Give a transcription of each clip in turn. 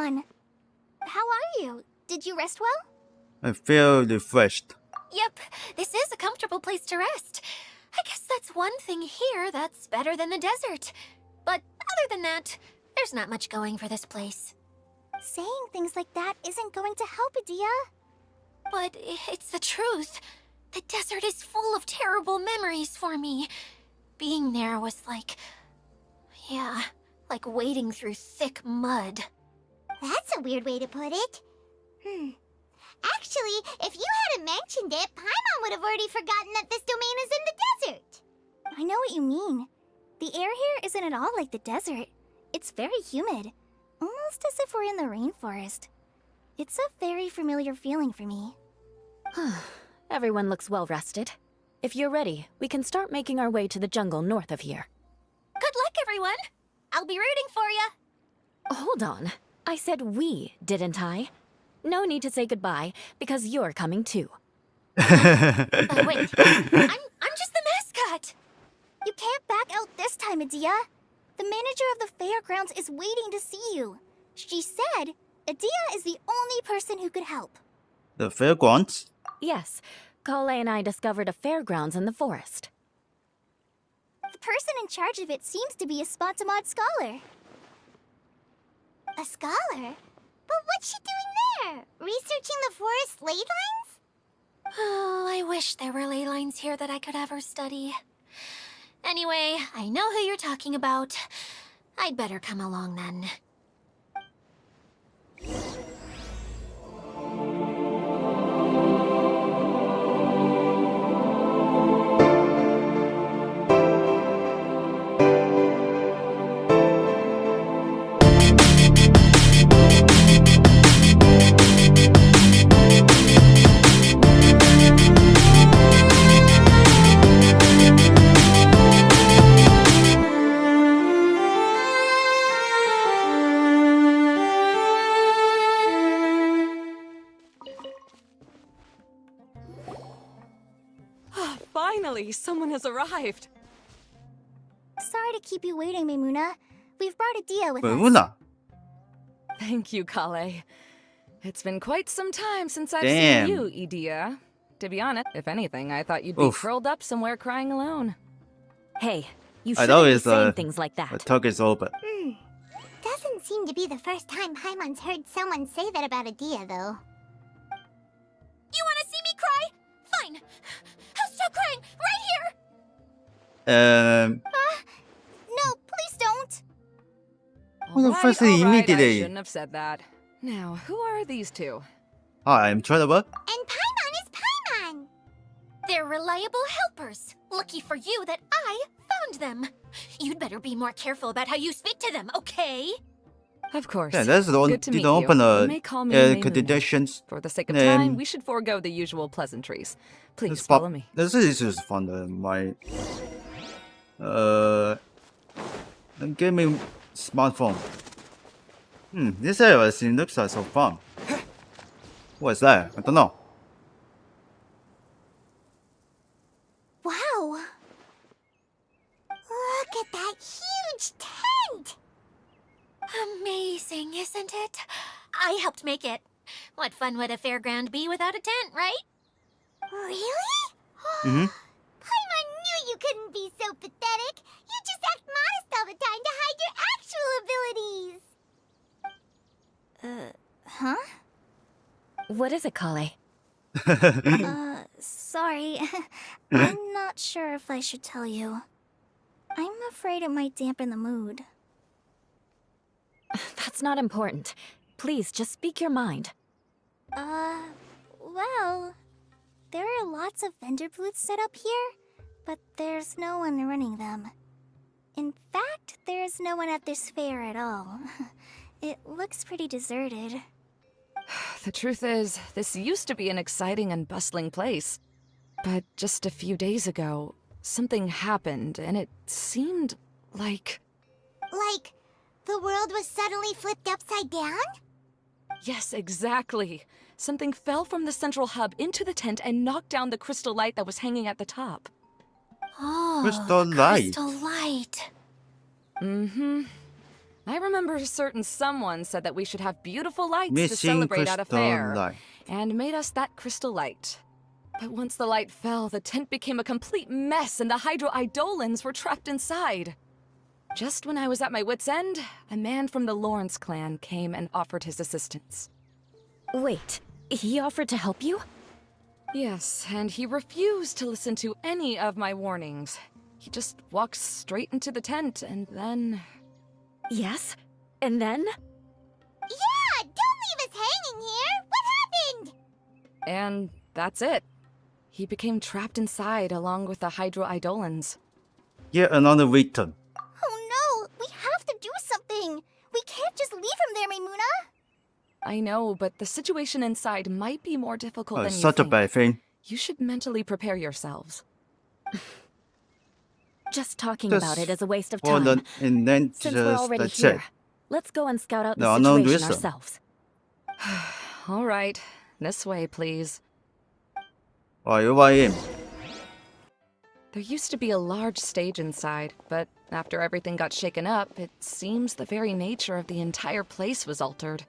Paimon! How are you? Did you rest well? I feel refreshed. Yep, this is a comfortable place to rest. I guess that's one thing here that's better than the desert. But other than that, there's not much going for this place. Saying things like that isn't going to help, Adia. But it's the truth. The desert is full of terrible memories for me. Being there was like... yeah, like wading through thick mud. That's a weird way to put it. Actually, if you hadn't mentioned it, Paimon would have already forgotten that this domain is in the desert. I know what you mean. The air here isn't at all like the desert. It's very humid. Almost as if we're in the rainforest. It's a very familiar feeling for me. Everyone looks well rested. If you're ready, we can start making our way to the jungle north of here. Good luck, everyone! I'll be rooting for you! Hold on. I said we, didn't I? No need to say goodbye, because you're coming too. Wait, I'm just the mascot! You can't back out this time, Adia. The manager of the fairgrounds is waiting to see you. She said Adia is the only person who could help. The fairgrounds? Yes, Kale and I discovered a fairgrounds in the forest. The person in charge of it seems to be a Spontamod scholar. A scholar? But what's she doing there? Researching the forest ley lines? Oh, I wish there were ley lines here that I could ever study. Anyway, I know who you're talking about. I'd better come along then. Finally, someone has arrived. Sorry to keep you waiting, Maimuna. We've brought Adia with us. Maimuna? Thank you, Kale. It's been quite some time since I've Damn. seen you, Idia. To be honest, if anything, I thought you'd be curled up somewhere crying alone. Hey, you I shouldn't know be it's saying things like the that. talk is over. Doesn't seem to be the first time Paimon's heard someone say that about Adia, though. You wanna see me cry? Fine! I'll stop crying right here! No, please don't. Well, firstly, I immediately. shouldn't have said that. Now, who are these two? Hi, I'm Trevor. And Paimon is Paimon! They're reliable helpers. Lucky for you that I found them. You'd better be more careful about how you speak to them, okay? Of course. Yeah, that's the Good to meet you. open You may call me Maimuna. conditions. For the sake of time, we should forego the usual pleasantries. Please follow me. This is just fun. My gaming smartphone. This area looks like so fun. What is that? I don't know. Wow! Look at that huge tent! Amazing, isn't it? I helped make it. What fun would a fairground be without a tent, right? Really? Mm-hmm. Paimon knew you couldn't be so pathetic. You just act modest all the time to hide your actual abilities. Huh? What is it, Kale? Sorry. I'm not sure if I should tell you. I'm afraid it might dampen the mood. That's not important. Please, just speak your mind. Well, there are lots of vendor booths set up here, but there's no one running them. In fact, there's no one at this fair at all. It looks pretty deserted. The truth is, this used to be an exciting and bustling place. But just a few days ago, something happened, and it seemed like... Like, the world was suddenly flipped upside down? Yes, exactly. Something fell from the central hub into the tent and knocked down the crystal light that was hanging at the top. Oh, Crystal light. Crystal light. Mm-hmm. I remember a certain someone said that we should have beautiful lights to Missing celebrate at a crystal fair, light. and made us that crystal light. But once the light fell, the tent became a complete mess and the Hydro-Eidolons were trapped inside. Just when I was at my wit's end, a man from the Lawrence clan came and offered his assistance. Wait, he offered to help you? Yes, and he refused to listen to any of my warnings. He just walked straight into the tent and then... Yes? And then? Yeah, don't leave us hanging here! What happened? And that's it. He became trapped inside along with the Hydro-Eidolons. Yet another victim. Oh no! We have to do something! We can't just leave him there, Maimuna! I know, but the situation inside might be more difficult than you Such a think. bad thing. You should mentally prepare yourselves. Just talking Just about it is a waste of Well, time. and then Since we're just already that's here, it. let's go and scout out No, the no, situation listen. ourselves. All right, this way, please. Oh, you are him. There used to be a large stage inside, but after everything got shaken up, it seems the very nature of the entire place was altered.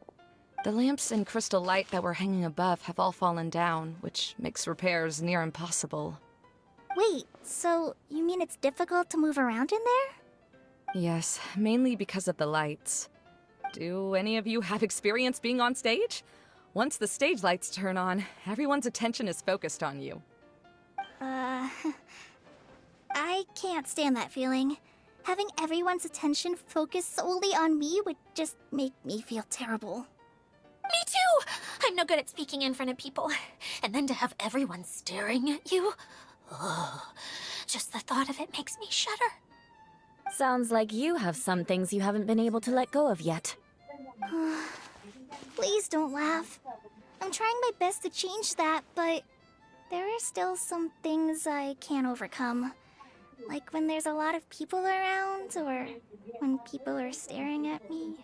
The lamps and crystal light that were hanging above have all fallen down, which makes repairs near impossible. Wait, so you mean it's difficult to move around in there? Yes, mainly because of the lights. Do any of you have experience being on stage? Once the stage lights turn on, everyone's attention is focused on you. I can't stand that feeling. Having everyone's attention focused solely on me would just make me feel terrible. Me too! I'm no good at speaking in front of people. And then to have everyone staring at you? Oh, just the thought of it makes me shudder. Sounds like you have some things you haven't been able to let go of yet. Please don't laugh. I'm trying my best to change that, but there are still some things I can't overcome. Like when there's a lot of people around, or when people are staring at me.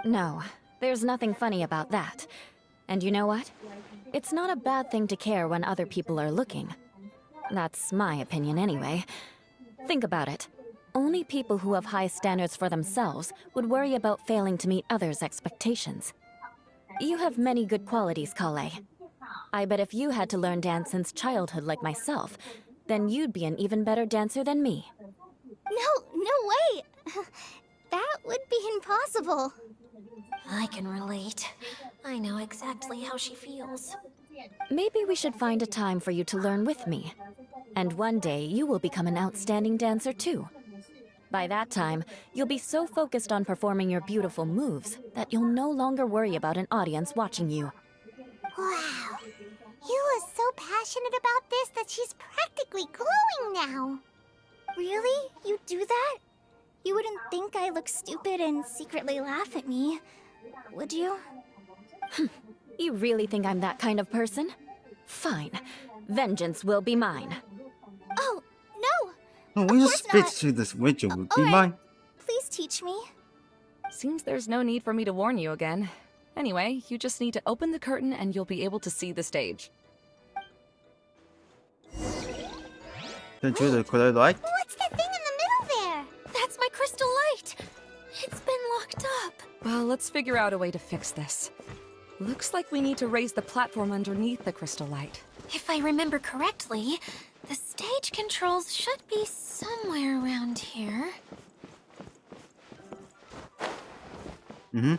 No, there's nothing funny about that. And you know what? It's not a bad thing to care when other people are looking. That's my opinion anyway. Think about it. Only people who have high standards for themselves would worry about failing to meet others' expectations. You have many good qualities, Kale. I bet if you had to learn dance since childhood like myself, then you'd be an even better dancer than me. No way! That would be impossible. I can relate. I know exactly how she feels. Maybe we should find a time for you to learn with me. And one day you will become an outstanding dancer too. By that time, you'll be so focused on performing your beautiful moves that you'll no longer worry about an audience watching you. Wow. You are so passionate about this that she's practically glowing now. Really? You do that? You wouldn't think I look stupid and secretly laugh at me, would you? You really think I'm that kind of person? Fine. Vengeance will be mine. Oh, no! No, when you course speak not. to this witcher would be Alright. mine. Please teach me. Seems there's no need for me to warn you again. Anyway, you just need to open the curtain and you'll be able to see the stage. Don't you the color light? What's that thing in the middle there? That's my crystal light! It's been locked up. Well, let's figure out a way to fix this. Looks like we need to raise the platform underneath the crystal light. If I remember correctly, the stage controls should be somewhere around here. Mm-hmm.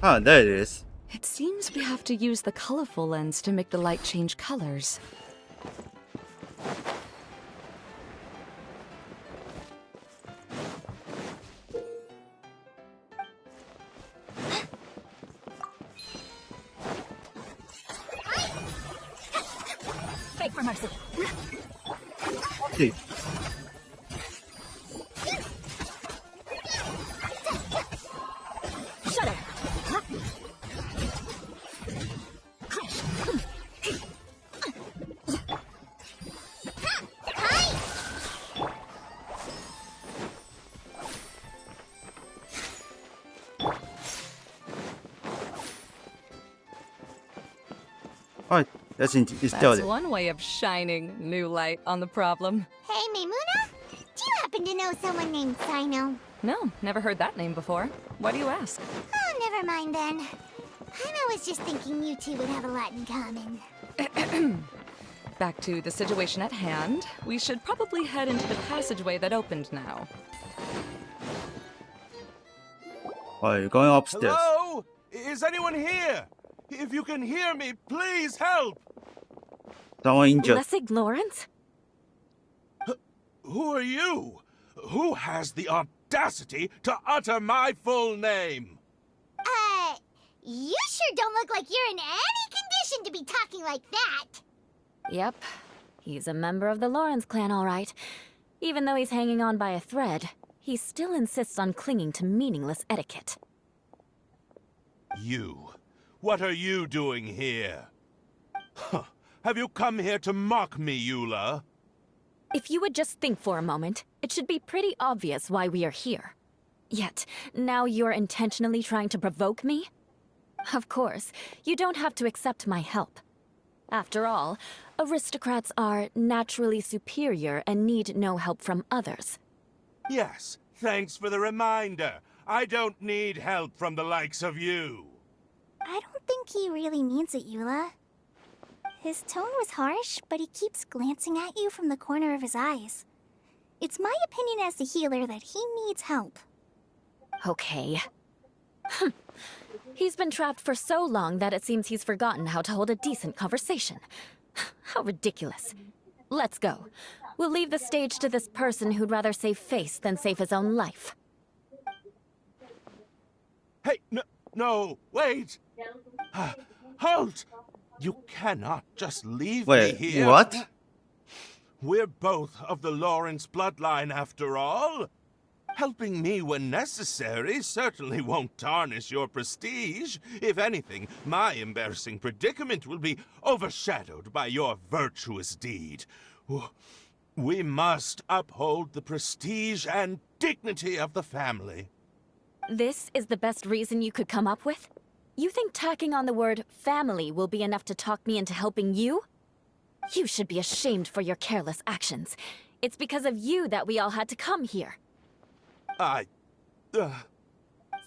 Ah, there it is. It seems we have to use the colorful lens to make the light change colors. Beg for mercy. Okay. Shudder. Oh, it's That's still one way of shining new light on the problem. Hey, Maimuna? Do you happen to know someone named Sino? No, never heard that name before. Why do you ask? Oh, never mind then. I was just thinking you two would have a lot in common. Back to the situation at hand. We should probably head into the passageway that opened now. Oh, you're going upstairs. Hello? Is anyone here? If you can hear me, please help! Someone injured. Lessig Lawrence? Who are you? Who has the audacity to utter my full name? You sure don't look like you're in any condition to be talking like that. Yep. He's a member of the Lawrence clan, all right. Even though he's hanging on by a thread, he still insists on clinging to meaningless etiquette. You. What are you doing here? Huh. Have you come here to mock me, Eula? If you would just think for a moment, it should be pretty obvious why we are here. Yet, now you're intentionally trying to provoke me? Of course, you don't have to accept my help. After all, aristocrats are naturally superior and need no help from others. Yes, thanks for the reminder. I don't need help from the likes of you. I don't think he really means it, Eula. His tone was harsh, but he keeps glancing at you from the corner of his eyes. It's my opinion as the healer that he needs help. Okay. He's been trapped for so long that it seems he's forgotten how to hold a decent conversation. How ridiculous. Let's go. We'll leave the stage to this person who'd rather save face than save his own life. Hey, no, wait! Halt! You cannot just leave Wait, me here. what? We're both of the Lawrence bloodline after all. Helping me when necessary certainly won't tarnish your prestige. If anything, my embarrassing predicament will be overshadowed by your virtuous deed. We must uphold the prestige and dignity of the family. This is the best reason you could come up with? You think tacking on the word family will be enough to talk me into helping you? You should be ashamed for your careless actions. It's because of you that we all had to come here.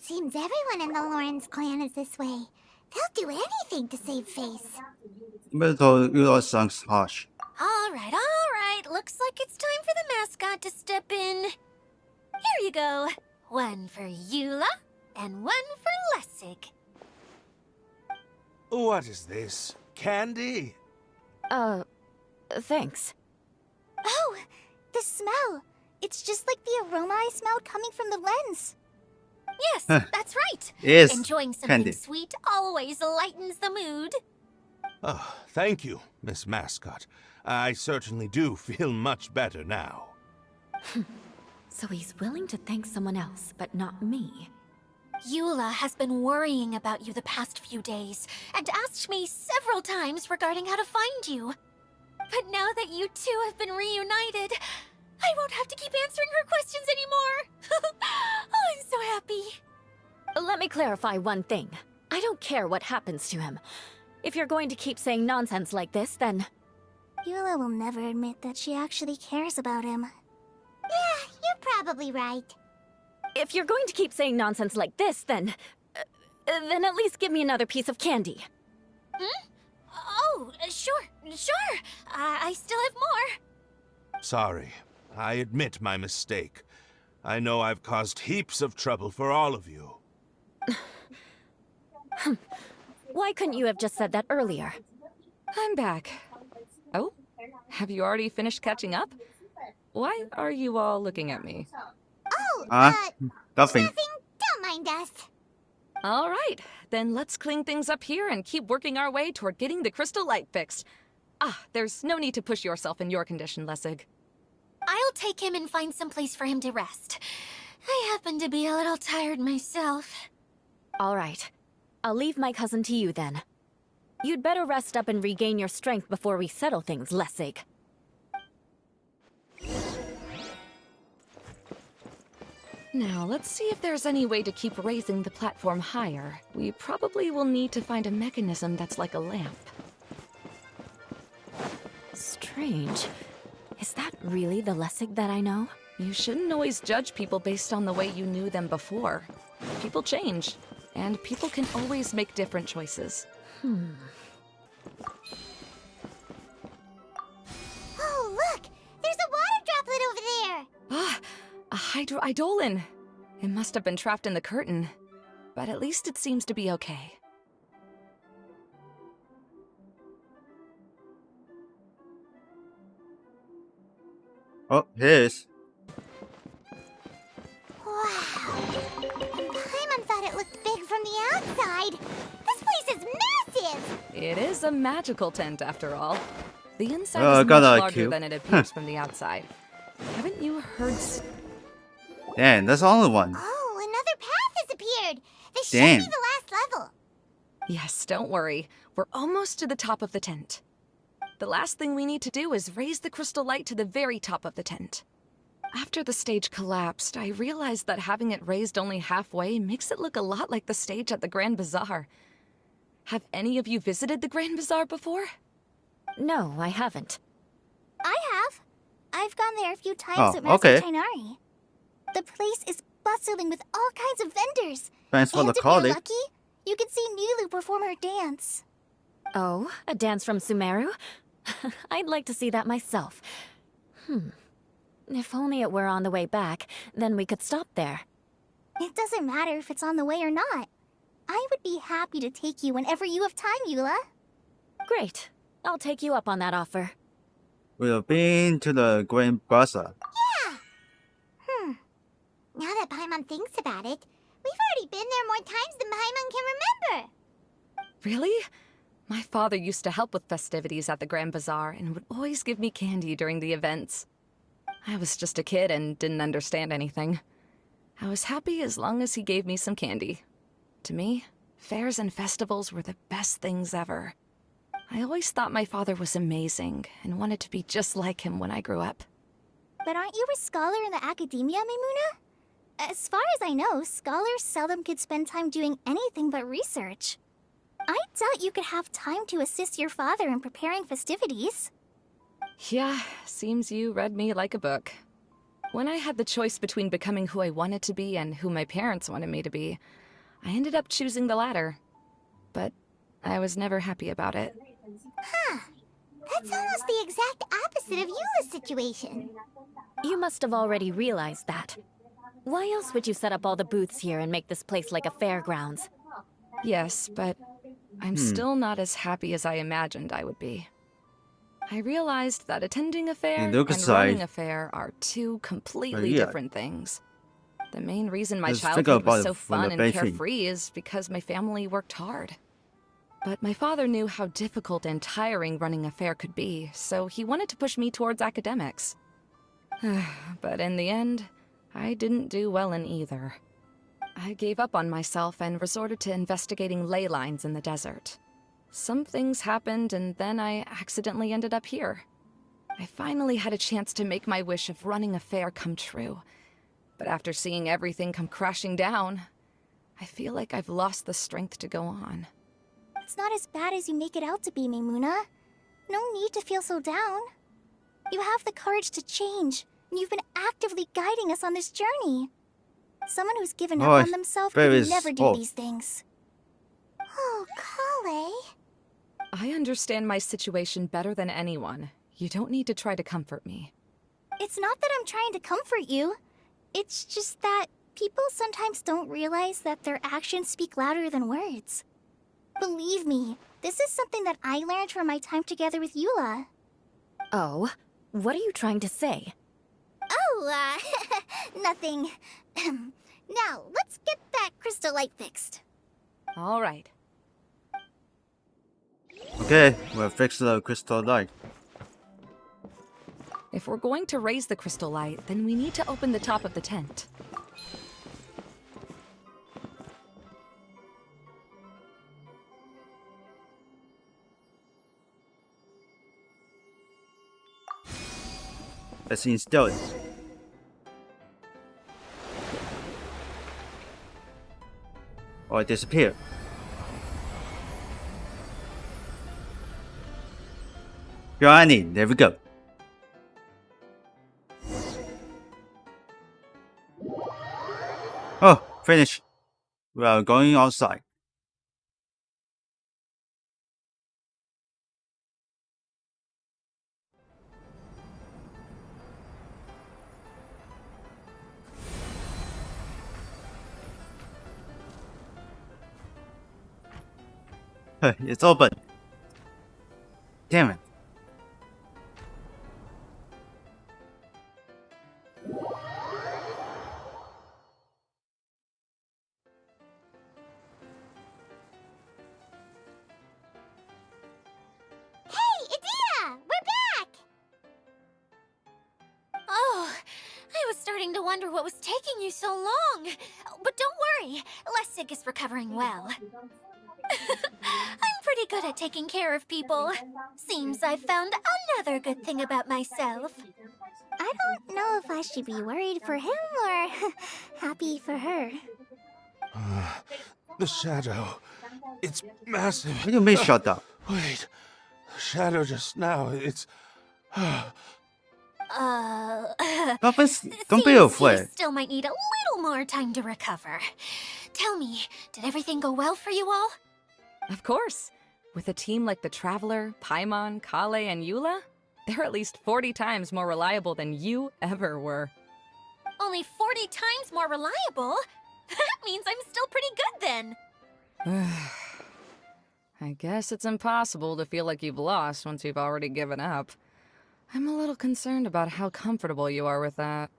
Seems everyone in the Lawrence clan is this way. They'll do anything to save face. Even though Eula sounds harsh. All right. Looks like it's time for the mascot to step in. Here you go. One for Eula, and one for Lessig. What is this? Candy? Thanks. Oh, the smell! It's just like the aroma I smelled coming from the lens. Yes, that's right. Yes, Enjoying something candy. sweet always lightens the mood. Oh, thank you, Miss Mascot. I certainly do feel much better now. So he's willing to thank someone else, but not me. Eula has been worrying about you the past few days, and asked me several times regarding how to find you. But now that you two have been reunited, I won't have to keep answering her questions anymore. Oh, I'm so happy. Let me clarify one thing. I don't care what happens to him. If you're going to keep saying nonsense like this, then... Eula will never admit that she actually cares about him. Yeah, you're probably right. If you're going to keep saying nonsense like this, then at least give me another piece of candy. Oh, sure. I still have more. Sorry. I admit my mistake. I know I've caused heaps of trouble for all of you. Why couldn't you have just said that earlier? I'm back. Oh, have you already finished catching up? Why are you all looking at me? Nothing. Nothing. Don't mind us. All right, then let's clean things up here and keep working our way toward getting the crystal light fixed. There's no need to push yourself in your condition, Lessig. I'll take him and find some place for him to rest. I happen to be a little tired myself. All right. I'll leave my cousin to you then. You'd better rest up and regain your strength before we settle things, Lessig. Now, let's see if there's any way to keep raising the platform higher. We probably will need to find a mechanism that's like a lamp. strange. Is that really the Lessig that I know? You shouldn't always judge people based on the way you knew them before. People change, and people can always make different choices. Oh, look! There's a water droplet over there! Ah, a hydroidolin. It must have been trapped in the curtain, but at least it seems to be okay. Oh, here it is. Wow! And Paimon thought it looked big from the outside! This place is massive! It is a magical tent, after all. The inside Oh, is much kinda larger cute. than it appears from the outside. Haven't you heard? Damn, that's the only one. Oh, another path has appeared! This should Damn. be the last level! Yes, don't worry. We're almost to the top of the tent. The last thing we need to do is raise the crystal light to the very top of the tent. After the stage collapsed, I realized that having it raised only halfway makes it look a lot like the stage at the Grand Bazaar. Have any of you visited the Grand Bazaar before? No, I haven't. I have. I've gone there a few times Oh, with Master okay. Tighnari. The place is bustling with all kinds of vendors. Thanks for And the if you're call, lucky, you can see Nilu perform her dance. Oh, a dance from Sumeru? I'd like to see that myself. If only it were on the way back, then we could stop there. It doesn't matter if it's on the way or not. I would be happy to take you whenever you have time, Eula. Great. I'll take you up on that offer. We've been to the Grand Bazaar. Now that Paimon thinks about it, we've already been there more times than Paimon can remember! Really? My father used to help with festivities at the Grand Bazaar and would always give me candy during the events. I was just a kid and didn't understand anything. I was happy as long as he gave me some candy. To me, fairs and festivals were the best things ever. I always thought my father was amazing and wanted to be just like him when I grew up. But aren't you a scholar in the academia, Maimuna? As far as I know, scholars seldom could spend time doing anything but research. I doubt you could have time to assist your father in preparing festivities. Yeah, seems you read me like a book. When I had the choice between becoming who I wanted to be and who my parents wanted me to be, I ended up choosing the latter. But I was never happy about it. Huh. That's almost the exact opposite of Eula's situation. You must have already realized that. Why else would you set up all the booths here and make this place like a fairgrounds? Yes, but I'm still not as happy as I imagined I would be. I realized that attending a fair and running a fair are two completely different things. The main reason my Just think childhood about was so it from fun the and basic. carefree is because my family worked hard. But my father knew how difficult and tiring running a fair could be, so he wanted to push me towards academics. But in the end, I didn't do well in either. I gave up on myself and resorted to investigating ley lines in the desert. Some things happened, and then I accidentally ended up here. I finally had a chance to make my wish of running a fair come true. But after seeing everything come crashing down, I feel like I've lost the strength to go on. It's not as bad as you make it out to be, Maimuna. No need to feel so down. You have the courage to change, and you've been actively guiding us on this journey. Someone who's given up on themselves could never do these things. Oh, Kale. I understand my situation better than anyone. You don't need to try to comfort me. It's not that I'm trying to comfort you. It's just that people sometimes don't realize that their actions speak louder than words. Believe me, this is something that I learned from my time together with Eula. Oh, what are you trying to say? Oh, nothing. Now, let's get that crystal light fixed. All right. Okay, we'll fix the crystal light. If we're going to raise the crystal light, then we need to open the top of the tent. Let's install it. Or it disappeared. Johnny, there we go. Finish. We are going outside. It's open. Damn it. Hey, Adina! We're back! Oh, I was starting to wonder what was taking you so long. But don't worry, Lessig is recovering well. I'm pretty good at taking care of people. Seems I've found another good thing about myself. I don't know if I should be worried for him or happy for her. The shadow. It's massive. What do you mean, shut up? Wait. The shadow just now. It's. Don't be Seems afraid. you still might need a little more time to recover. Tell me, did everything go well for you all? Of course. With a team like the Traveler, Paimon, Kale, and Eula, they're at least 40 times more reliable than you ever were. Only 40 times more reliable? That means I'm still pretty good then. I guess it's impossible to feel like you've lost once you've already given up. I'm a little concerned about how comfortable you are with that.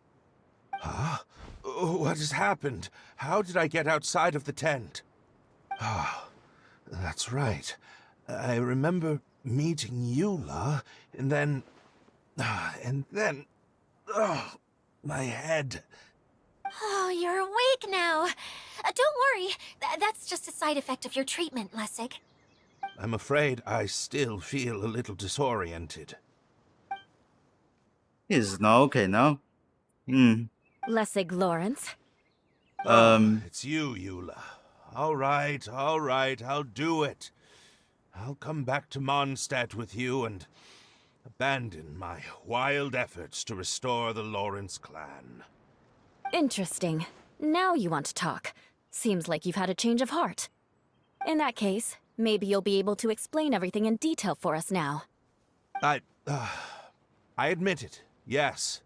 Huh? What has happened? How did I get outside of the tent? Ah, that's right. I remember meeting Eula, and then... Oh, my head. Oh, you're awake now. Don't worry, that's just a side effect of your treatment, Lessig. I'm afraid I still feel a little disoriented. He's not okay now. Lessig Lawrence. It's you, Eula. All right, I'll do it. I'll come back to Mondstadt with you and abandon my wild efforts to restore the Lawrence clan. Interesting. Now you want to talk. Seems like you've had a change of heart. In that case, maybe you'll be able to explain everything in detail for us now. I admit it, yes.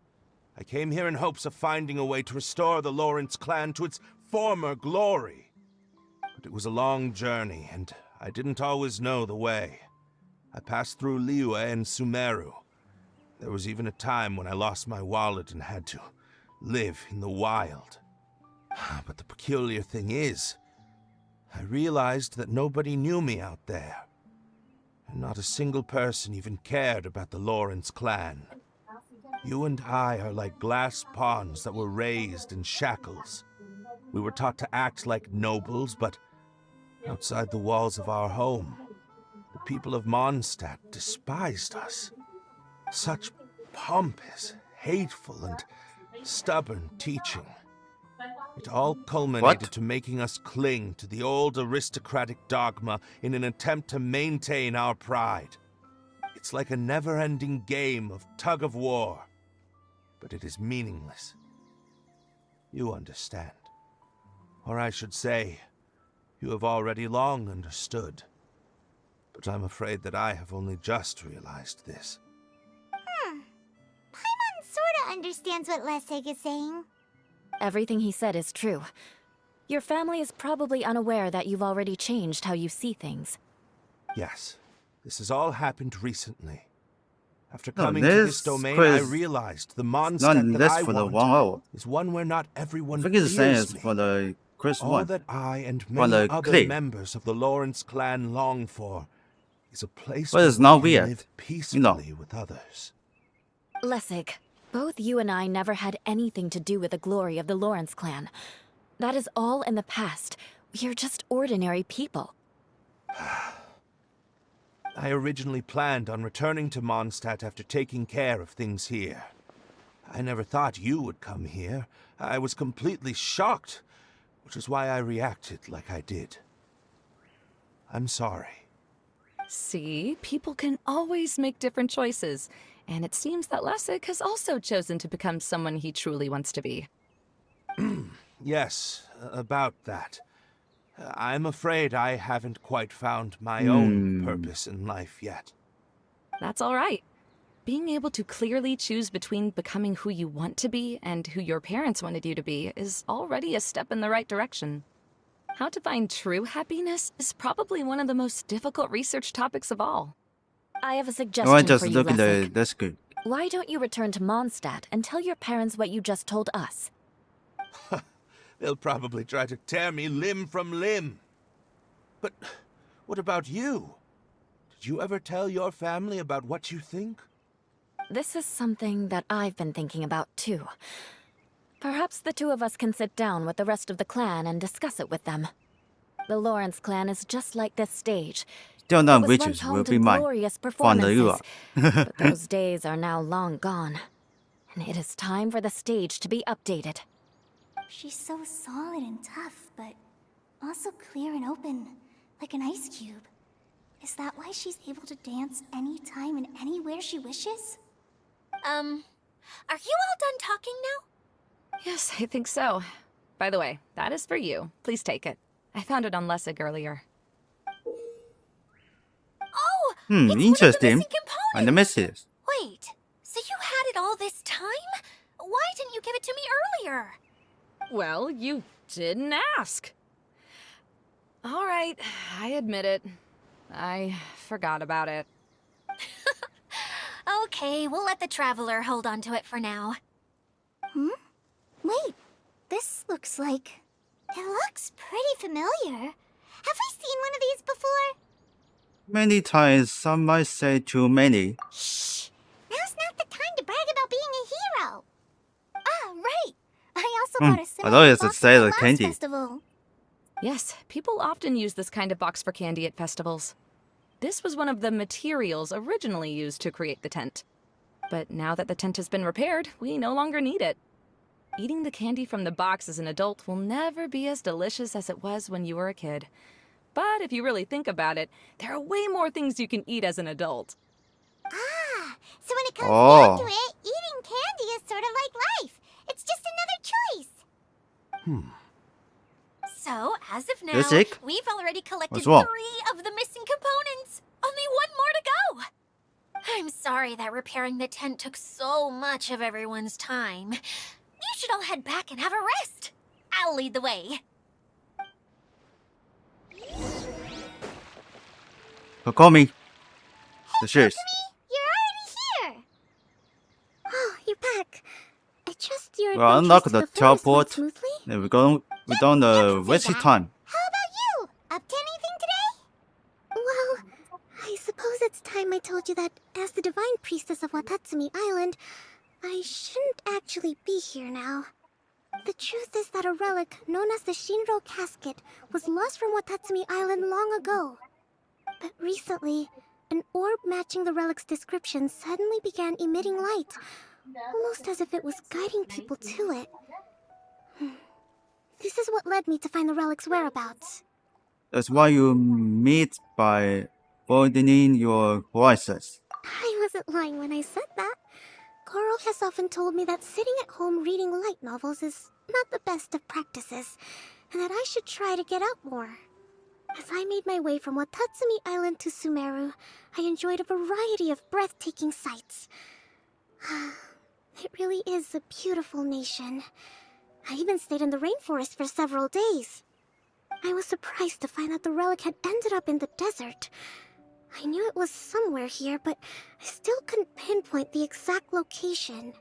I came here in hopes of finding a way to restore the Lawrence clan to its former glory. But it was a long journey, and I didn't always know the way. I passed through Liyue and Sumeru. There was even a time when I lost my wallet and had to live in the wild. But the peculiar thing is, I realized that nobody knew me out there. And not a single person even cared about the Lawrence clan. You and I are like glass pawns that were raised in shackles. We were taught to act like nobles, but outside the walls of our home, the people of Mondstadt despised us. Such pompous, hateful, and stubborn teaching. It all culminated to making us cling to the old aristocratic dogma in an attempt to maintain our pride. It's like a never-ending game of tug-of-war, but it is meaningless. You understand. Or I should say, you have already long understood. But I'm afraid that I have only just realized this. Paimon sorta understands what Lessig is saying. Everything he said is true. Your family is probably unaware that you've already changed how you see things. Yes, this has all happened recently. After No, coming to this domain, I realized the Mondstadt that I for the want 1 hour. is one where not everyone I think it's the same fears as me. for the Chris All one. that I and For many the other clique. members of the Lawrence clan long for is a place But where it's not we can weird, live you peacefully know. with others. Lessig, both you and I never had anything to do with the glory of the Lawrence clan. That is all in the past. We are just ordinary people. I originally planned on returning to Mondstadt after taking care of things here. I never thought you would come here. I was completely shocked, which is why I reacted like I did. I'm sorry. See, people can always make different choices, and it seems that Lessig has also chosen to become someone he truly wants to be. Yes, about that. I'm afraid I haven't quite found my own purpose in life yet. That's all right. Being able to clearly choose between becoming who you want to be and who your parents wanted you to be is already a step in the right direction. How to find true happiness is probably one of the most difficult research topics of all. I have a I suggestion want for just you, look at the Lessig. that's good. Why don't you return to Mondstadt and tell your parents what you just told us? They'll probably try to tear me limb from limb. But what about you? Did you ever tell your family about what you think? This is something that I've been thinking about too. Perhaps the two of us can sit down with the rest of the clan and discuss it with them. The Lawrence clan is just like this stage. Still It none was once witches home will to be mine. glorious 放了一 performances, 个。 but those days are now long gone. And it is time for the stage to be updated. She's so solid and tough, but also clear and open, like an ice cube. Is that why she's able to dance anytime and anywhere she wishes? Are you all done talking now? Yes, I think so. By the way, that is for you. Please take it. I found it on Lessig earlier. Oh, it's one of the Interesting. missing And the components. message. Wait, so you had it all this time? Why didn't you give it to me earlier? Well, you didn't ask. All right, I admit it. I forgot about it. Okay, we'll let the Traveler hold on to it for now. Wait, this looks like... It looks pretty familiar. Have we seen one of these before? Many times, some might say too many. Shh! Now's not the time to brag about being a hero. Ah, right! I also bought a I similar thought it was a box sale at of the last candy. festival. Yes, people often use this kind of box for candy at festivals. This was one of the materials originally used to create the tent. But now that the tent has been repaired, we no longer need it. Eating the candy from the box as an adult will never be as delicious as it was when you were a kid. But if you really think about it, there are way more things you can eat as an adult. Ah, so when it comes Oh. down to it, eating candy is sort of like life. It's just another choice. So, as of now, Yes, Ick? we've already collected What's wrong? 3 of the missing components. Only 1 more to go. I'm sorry that repairing the tent took so much of everyone's time. You should all head back and have a rest. I'll lead the way. So call me. The shoes. You're already here. Oh, you're back. I trust your Well, adventures unlock to the the forest teleport. went smoothly. There we go. We don't wasting time. How about you? Up to anything today? Well, I suppose it's time I told you that as the Divine Priestess of Watatsumi Island, I shouldn't actually be here now. The truth is that a relic known as the Shinro Casket was lost from Watatsumi Island long ago. But recently, an orb matching the relic's description suddenly began emitting light, almost as if it was guiding people to it. This is what led me to find the relic's whereabouts. That's why you meet by broadening your horizons. I wasn't lying when I said that. Coral has often told me that sitting at home reading light novels is not the best of practices, and that I should try to get out more. As I made my way from Watatsumi Island to Sumeru, I enjoyed a variety of breathtaking sights. It really is a beautiful nation. I even stayed in the rainforest for several days. I was surprised to find that the relic had ended up in the desert. I knew it was somewhere here, but I still couldn't pinpoint the exact location.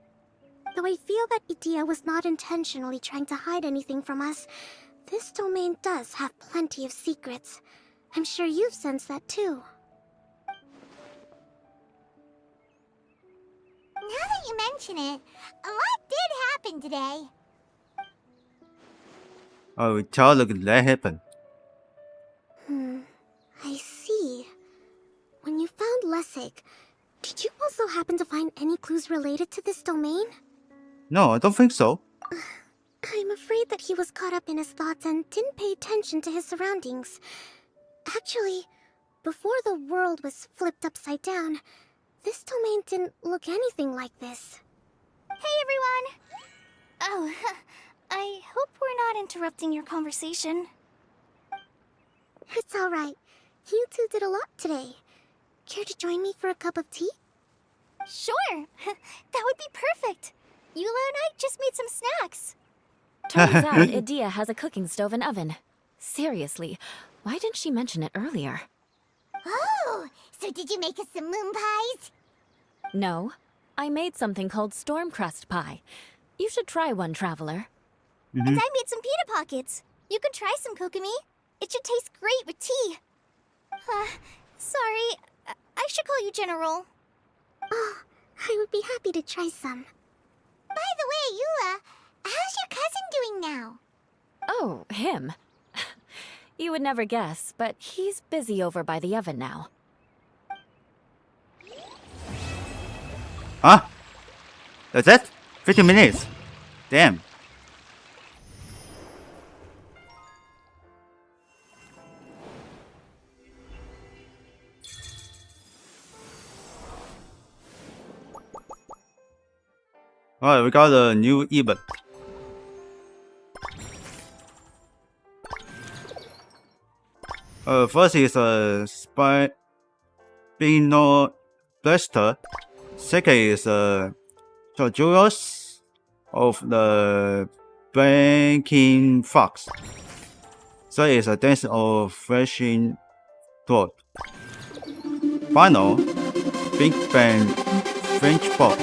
Though I feel that Idia was not intentionally trying to hide anything from us, this domain does have plenty of secrets. I'm sure you've sensed that too. Now that you mention it, a lot did happen today. Oh, tell look that happen. I see. When you found Lessig, did you also happen to find any clues related to this domain? No, I don't think so. I'm afraid that he was caught up in his thoughts and didn't pay attention to his surroundings. Actually, before the world was flipped upside down, this domain didn't look anything like this. Hey everyone! Oh, I hope we're not interrupting your conversation. It's alright. You two did a lot today. Care to join me for a cup of tea? Sure! That would be perfect! Eula and I just made some snacks. Turns out Edea has a cooking stove and oven. Seriously, why didn't she mention it earlier? Oh, so did you make us some moon pies? No, I made something called storm crust pie. You should try one, Traveler. And I made some pita pockets. You can try some, Kokomi. It should taste great with tea. Sorry, I should call you General. Oh, I would be happy to try some. By the way, Eula, how's your cousin doing now? Oh, him. You would never guess, but he's busy over by the oven now. Huh? That's it? 50 minutes. Damn. Alright, we got a new event. First is a Spino Blaster. Second is Tortugas of the Banking Fox. Third is a Dance of Flashing Throat. Final, Big Bang French Pop.